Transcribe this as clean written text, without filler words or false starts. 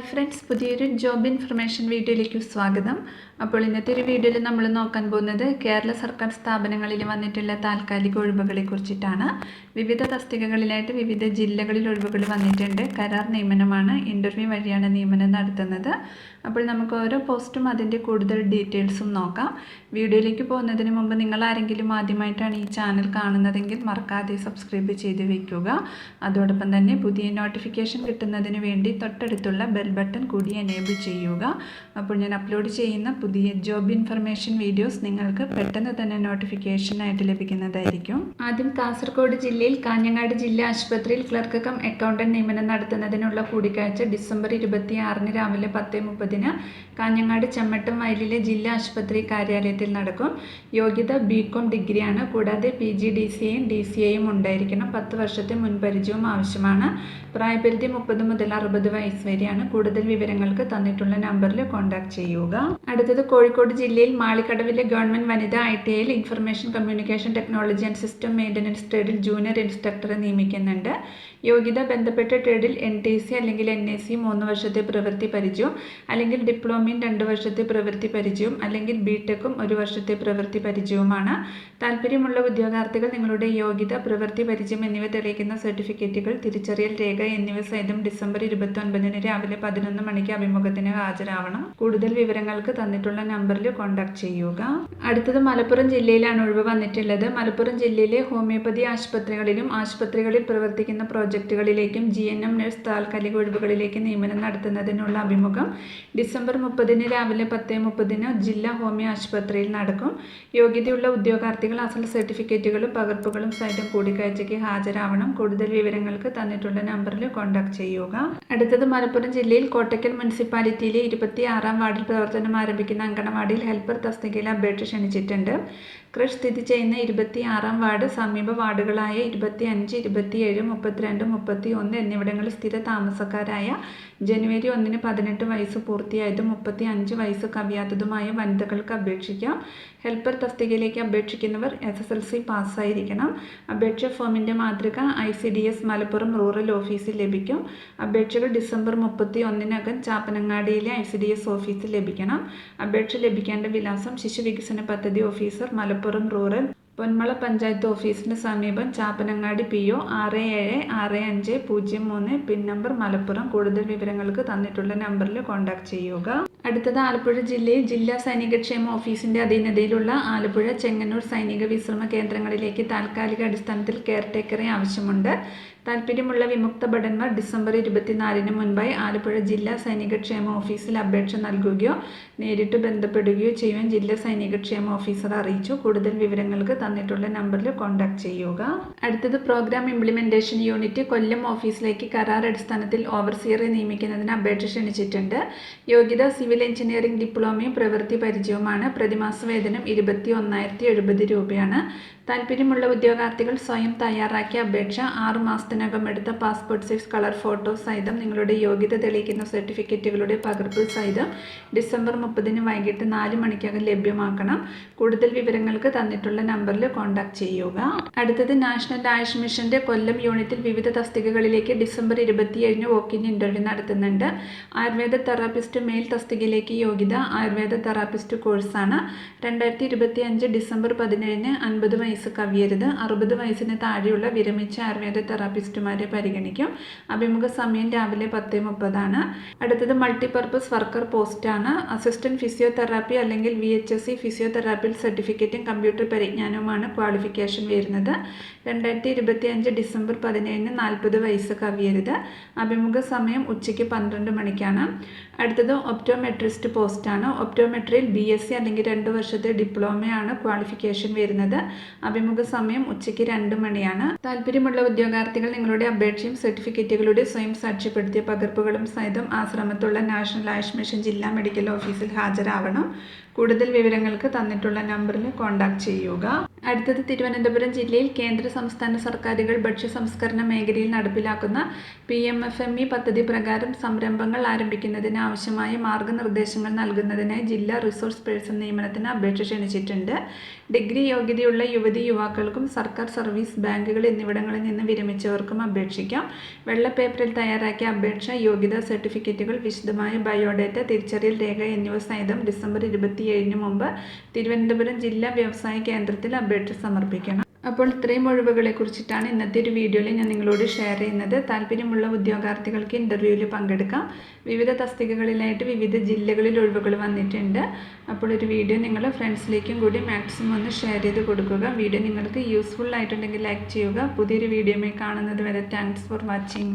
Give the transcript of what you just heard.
Hi friends, പുതിയൊരു job information വീഡിയോയിലേക്ക് സ്വാഗതം. അപ്പോൾ ഇന്നത്തെ ഒരു വീഡിയോയിൽ നമ്മൾ നോക്കാൻ പോകുന്നത് കേരള സർക്കാർ സ്ഥാപനങ്ങളിൽ വന്നിട്ടുള്ള താൽക്കാലിക ഒഴിവുകളെ കുറിച്ചിട്ടാണ്. വിവിധ തസ്തികകളിലായിട്ട് വിവിധ ജില്ലകളിൽ ഒഴിവുകൾ വന്നിട്ടുണ്ട്. കരാർ നിയമനമാണ്, ഇൻ്റർവ്യൂ വഴിയാണ് നിയമനം നടത്തുന്നത്. അപ്പോൾ നമുക്ക് ഓരോ പോസ്റ്റും അതിൻ്റെ കൂടുതൽ ഡീറ്റെയിൽസും നോക്കാം. വീഡിയോയിലേക്ക് പോകുന്നതിന് മുമ്പ് നിങ്ങൾ ആരെങ്കിലും ആദ്യമായിട്ടാണ് ഈ ചാനൽ കാണുന്നതെങ്കിൽ മറക്കാതെ സബ്സ്ക്രൈബ് ചെയ്ത് വയ്ക്കുക. അതോടൊപ്പം തന്നെ പുതിയ നോട്ടിഫിക്കേഷൻ കിട്ടുന്നതിന് വേണ്ടി തൊട്ടടുത്തുള്ള ബെൽ ബട്ടൺ കൂടി എനേബിൾ ചെയ്യുക. അപ്പോൾ ഞാൻ അപ്ലോഡ് ചെയ്യുന്ന പുതിയ ജോബ് ഇൻഫർമേഷൻ വീഡിയോസ് നിങ്ങൾക്ക് പെട്ടെന്ന് തന്നെ നോട്ടിഫിക്കേഷനായിട്ട് ലഭിക്കുന്നതായിരിക്കും. ആദ്യം കാസർഗോഡ് ജില്ലയിൽ കാഞ്ഞങ്ങാട് ജില്ലാ ആശുപത്രിയിൽ ക്ലർക്ക് കം അക്കൗണ്ടന്റ് നിയമനം നടത്തുന്നതിനുള്ള കൂടിക്കാഴ്ച ഡിസംബർ 26 രാവിലെ 10:30 കാഞ്ഞങ്ങാട് ചമ്മട്ടം വയലിലെ ജില്ലാ ആശുപത്രി കാര്യാലയത്തിൽ നടക്കും. യോഗ്യത ബികോം ഡിഗ്രിയാണ്. കൂടാതെ PGDCAയും DCAയും ഉണ്ടായിരിക്കണം. 10 വർഷത്തെ മുൻപരിചയവും ആവശ്യമാണ്. പ്രായപരിധി 30 മുതൽ 60 വയസ്സ് വരെയാണ്. കൂടുതൽ വിവരങ്ങൾക്ക് തന്നിട്ടുള്ള നമ്പറിൽ കോൺടാക്ട് ചെയ്യുക. അടുത്തത് കോഴിക്കോട് ജില്ലയിൽ മാളിക്കടവിലെ ഗവൺമെന്റ് വനിതാ ITIയിൽ information communication technology and system maintenance ട്രേഡിൽ ജൂനിയർ ഇൻസ്ട്രക്ടറെ നിയമിക്കുന്നുണ്ട്. യോഗ്യത ബന്ധപ്പെട്ട ട്രേഡിൽ NTC അല്ലെങ്കിൽ NAC 3 വർഷത്തെ പ്രവൃത്തി പരിചയവും അല്ലെങ്കിൽ ഡിപ്ലോമയും 2 വർഷത്തെ പ്രവൃത്തി പരിചയവും അല്ലെങ്കിൽ BTECും 1 വർഷത്തെ പ്രവൃത്തി പരിചയവുമാണ്. താല്പര്യമുള്ള ഉദ്യോഗാർത്ഥികൾ നിങ്ങളുടെ യോഗ്യത, പ്രവൃത്തി പരിചയം എന്നിവ തെളിയിക്കുന്ന സർട്ടിഫിക്കറ്റുകൾ, തിരിച്ചറിയൽ രേഖ എന്നിവ സഹിതം ഡിസംബർ 29 രാവിലെ 11 മണിക്ക് അഭിമുഖത്തിന് ഹാജരാവണം. കൂടുതൽ വിവരങ്ങൾക്ക് തന്നിട്ടുള്ള നമ്പറിൽ കോൺടാക്ട് ചെയ്യുക. അടുത്തത് മലപ്പുറം ജില്ലയിലാണ് ഒഴിവ് വന്നിട്ടുള്ളത്. മലപ്പുറം ജില്ലയിലെ ഹോമിയോപ്പതി ആശുപത്രികളിലും ആശുപത്രികളിൽ പ്രവർത്തിക്കുന്ന പ്രോജക്റ്റുകളിലേക്കും GNM നഴ്സ് താൽക്കാലിക ഒഴിവുകളിലേക്ക് നിയമനം നടത്തുന്നതിനുള്ള അഭിമുഖം ഡിസംബർ 30 രാവിലെ 10:30 ജില്ലാ ഹോമിയോ ആശുപത്രിയിൽ നടക്കും. യോഗ്യതയുള്ള ഉദ്യോഗാർത്ഥികൾ അസൽ സർട്ടിഫിക്കറ്റുകളും പകർപ്പുകളും സഹിതം കൂടിക്കാഴ്ചയ്ക്ക് ഹാജരാവണം. കൂടുതൽ വിവരങ്ങൾക്ക് തന്നിട്ടുള്ള നമ്പറിൽ കോൺടാക്ട് ചെയ്യുക. അടുത്തത് മലപ്പുറം ജില്ലയിൽ കോട്ടക്കൽ മുനിസിപ്പാലിറ്റിയിലെ 26-ാം വാർഡിൽ പ്രവർത്തനം ആരംഭിക്കുന്ന അങ്കണവാടിയിൽ ഹെൽപ്പർ തസ്തികയിൽ അപേക്ഷ ക്ഷണിച്ചിട്ടുണ്ട്. ക്രഷ് സ്ഥിതി ചെയ്യുന്ന 26-ാം വാർഡ്, സമീപ വാർഡുകളായ 25, 27, 32, 31 എന്നിവിടങ്ങളിൽ സ്ഥിര താമസക്കാരായ ജനുവരി 1 18 വയസ്സ് പൂർത്തിയായതും 35 വയസ്സ് കവിയാത്തതുമായ വനിതകൾക്ക് അപേക്ഷിക്കാം. ഹെൽപ്പർ തസ്തികയിലേക്ക് അപേക്ഷിക്കുന്നവർ SSLC പാസ്സായിരിക്കണം. അപേക്ഷ ഫോമിൻ്റെ മാതൃക ICDS മലപ്പുറം റൂറൽ ഓഫീസിൽ ലഭിക്കും. അപേക്ഷകൾ ഡിസംബർ 31 ചാപ്പനങ്ങാടിയിലെ ICDS ഓഫീസിൽ ലഭിക്കണം. അപേക്ഷ ലഭിക്കേണ്ട വിലാസം ശിശുവികസന പദ്ധതി ഓഫീസർ, മലപ്പുറം റൂറൽ, പൊന്മള പഞ്ചായത്ത് ഓഫീസിന് സമീപം, Chappanangadi PO 676503, pin number Malappuram. കൂടുതൽ വിവരങ്ങൾക്ക് തന്നിട്ടുള്ള നമ്പറിൽ കോൺടാക്ട് ചെയ്യുക. അടുത്തത് ആലപ്പുഴ ജില്ലയിൽ ജില്ലാ സൈനികക്ഷേമ ഓഫീസിൻ്റെ അധീനതയിലുള്ള ആലപ്പുഴ, ചെങ്ങന്നൂർ സൈനിക വിശ്രമ കേന്ദ്രങ്ങളിലേക്ക് താൽക്കാലിക അടിസ്ഥാനത്തിൽ കെയർടേക്കറെ ആവശ്യമുണ്ട്. താല്പര്യമുള്ള വിമുക്ത ഭടന്മാർ ഡിസംബർ 24 മുൻപായി ആലപ്പുഴ ജില്ലാ സൈനികക്ഷേമ ഓഫീസിൽ അപേക്ഷ നൽകുകയോ നേരിട്ട് ബന്ധപ്പെടുകയോ ചെയ്യുവാൻ ജില്ലാ സൈനികക്ഷേമ ഓഫീസർ അറിയിച്ചു. കൂടുതൽ വിവരങ്ങൾക്ക് തന്നിട്ടുള്ള നമ്പറിൽ കോൺടാക്ട് ചെയ്യുക. അടുത്തത് പ്രോഗ്രാം ഇംപ്ലിമെൻറ്റേഷൻ യൂണിറ്റ് കൊല്ലം ഓഫീസിലേക്ക് കരാർ അടിസ്ഥാനത്തിൽ ഓവർസിയറെ നിയമിക്കുന്നതിന് അപേക്ഷ ക്ഷണിച്ചിട്ടുണ്ട്. യോഗ്യത സിവിൽ എഞ്ചിനീയറിംഗ് ഡിപ്ലോമയും പ്രവൃത്തി പരിചയവുമാണ്. പ്രതിമാസ വേതനം 21,070 രൂപയാണ്. താല്പര്യമുള്ള ഉദ്യോഗാർത്ഥികൾ സ്വയം തയ്യാറാക്കിയ അപേക്ഷ 6 മാസത്തിനകം എടുത്ത പാസ്പോർട്ട് സൈസ് കളർ ഫോട്ടോ സഹിതം നിങ്ങളുടെ യോഗ്യത തെളിയിക്കുന്ന സർട്ടിഫിക്കറ്റുകളുടെ പകർപ്പ് സഹിതം ഡിസംബർ 30 വൈകിട്ട് 4 മണിക്കകം ലഭ്യമാക്കണം. കൂടുതൽ വിവരങ്ങൾക്ക് തന്നിട്ടുള്ള നമ്പറിൽ കോൺടാക്ട് ചെയ്യുക. അടുത്തത് നാഷണൽ ആയുഷ് മിഷന്റെ കൊല്ലം യൂണിറ്റിൽ വിവിധ തസ്തികകളിലേക്ക് ഡിസംബർ 27 വോക്കിൻ ഇൻ്റർവ്യൂ നടത്തുന്നുണ്ട്. ആയുർവേദ തെറാപ്പിസ്റ്റ് മെയിൽ തസ്തികയിലേക്ക് യോഗ്യത ആയുർവേദ തെറാപ്പിസ്റ്റ് കോഴ്സാണ്. 2025 ഡിസംബർ 17 50 വയസ്സ് കവിയരുത്. 60 വയസ്സിന് താഴെയുള്ള വിരമിച്ച ആയുർവേദ തെറാപ്പിസ്റ്റുമാരെ പരിഗണിക്കും. അഭിമുഖ സമയം രാവിലെ 10:30. അടുത്തത് മൾട്ടിപർപ്പസ് വർക്കർ പോസ്റ്റാണ്. അസിസ്റ്റന്റ് ഫിസിയോതെറാപ്പി അല്ലെങ്കിൽ VHSC ഫിസിയോതെറാപ്പിയിൽ സർട്ടിഫിക്കറ്റും കമ്പ്യൂട്ടർ പരിജ്ഞാനവുമാണ് ക്വാളിഫിക്കേഷൻ വരുന്നത്. 2025 ഡിസംബർ 17 40 വയസ്സ് കവിയരുത്. അഭിമുഖ സമയം ഉച്ചയ്ക്ക് 12 മണിക്കാണ്. അടുത്തത് ഒപ്റ്റോമെട്രിസ്റ്റ് പോസ്റ്റാണ്. ഒപ്റ്റോമെട്രിയിൽ BSc അല്ലെങ്കിൽ 2 വർഷത്തെ ഡിപ്ലോമയാണ് ക്വാളിഫിക്കേഷൻ വരുന്നത്. അഭിമുഖ സമയം ഉച്ചയ്ക്ക് 2 മണിയാണ്. താല്പര്യമുള്ള ഉദ്യോഗാർത്ഥികൾ നിങ്ങളുടെ അപേക്ഷയും സർട്ടിഫിക്കറ്റുകളുടെ സ്വയം സാക്ഷ്യപ്പെടുത്തിയ പകർപ്പുകളും സഹിതം ആശ്രമത്തുള്ള നാഷണൽ ആയുഷ് മിഷൻ ജില്ലാ മെഡിക്കൽ ഓഫീസിൽ ഹാജരാവണം. കൂടുതൽ വിവരങ്ങൾക്ക് തന്നിട്ടുള്ള നമ്പറിൽ കോൺടാക്റ്റ് ചെയ്യുക. അടുത്തത് തിരുവനന്തപുരം ജില്ലയിൽ കേന്ദ്ര സംസ്ഥാന സർക്കാരുകൾ ഭക്ഷ്യ സംസ്കരണ മേഖലയിൽ നടപ്പിലാക്കുന്ന PMFME പദ്ധതി പ്രകാരം സംരംഭങ്ങൾ ആരംഭിക്കുന്നതിന് ആവശ്യമായ മാർഗനിർദ്ദേശങ്ങൾ നൽകുന്നതിനായി ജില്ലാ റിസോഴ്സ് പേഴ്സൺ നിയമനത്തിന് അപേക്ഷ ക്ഷണിച്ചിട്ടുണ്ട്. ഡിഗ്രി യോഗ്യതയുള്ള യുവതി യുവാക്കൾക്കും സർക്കാർ സർവീസ്, ബാങ്കുകൾ എന്നിവിടങ്ങളിൽ നിന്ന് വിരമിച്ചവർക്കും അപേക്ഷിക്കാം. വെള്ള പേപ്പറിൽ തയ്യാറാക്കിയ അപേക്ഷ, യോഗ്യതാ സർട്ടിഫിക്കറ്റുകൾ, വിശദമായ ബയോഡേറ്റ, തിരിച്ചറിയൽ രേഖ എന്നിവ സഹിതം ഡിസംബർ 27 മുമ്പ് തിരുവനന്തപുരം ജില്ലാ വ്യവസായ കേന്ദ്രത്തിൽ അപേക്ഷ സമർപ്പിക്കണം. അപ്പോൾ ഇത്രയും ഒഴിവുകളെ കുറിച്ചിട്ടാണ് ഇന്നത്തെ ഒരു വീഡിയോയിൽ ഞാൻ നിങ്ങളോട് ഷെയർ ചെയ്യുന്നത്. താല്പര്യമുള്ള ഉദ്യോഗാർത്ഥികൾക്ക് ഇൻ്റർവ്യൂവിൽ പങ്കെടുക്കാം. വിവിധ തസ്തികകളിലായിട്ട് വിവിധ ജില്ലകളിൽ ഒഴിവുകൾ വന്നിട്ടുണ്ട്. അപ്പോൾ ഒരു വീഡിയോ നിങ്ങൾ ഫ്രണ്ട്സിലേക്കും കൂടി മാക്സിമം ഒന്ന് ഷെയർ ചെയ്ത് കൊടുക്കുക. വീഡിയോ നിങ്ങൾക്ക് യൂസ്ഫുൾ ആയിട്ടുണ്ടെങ്കിൽ ലൈക്ക് ചെയ്യുക. പുതിയൊരു വീഡിയോയുമായി കാണുന്നത് വരെ താങ്ക്സ് ഫോർ വാച്ചിങ്.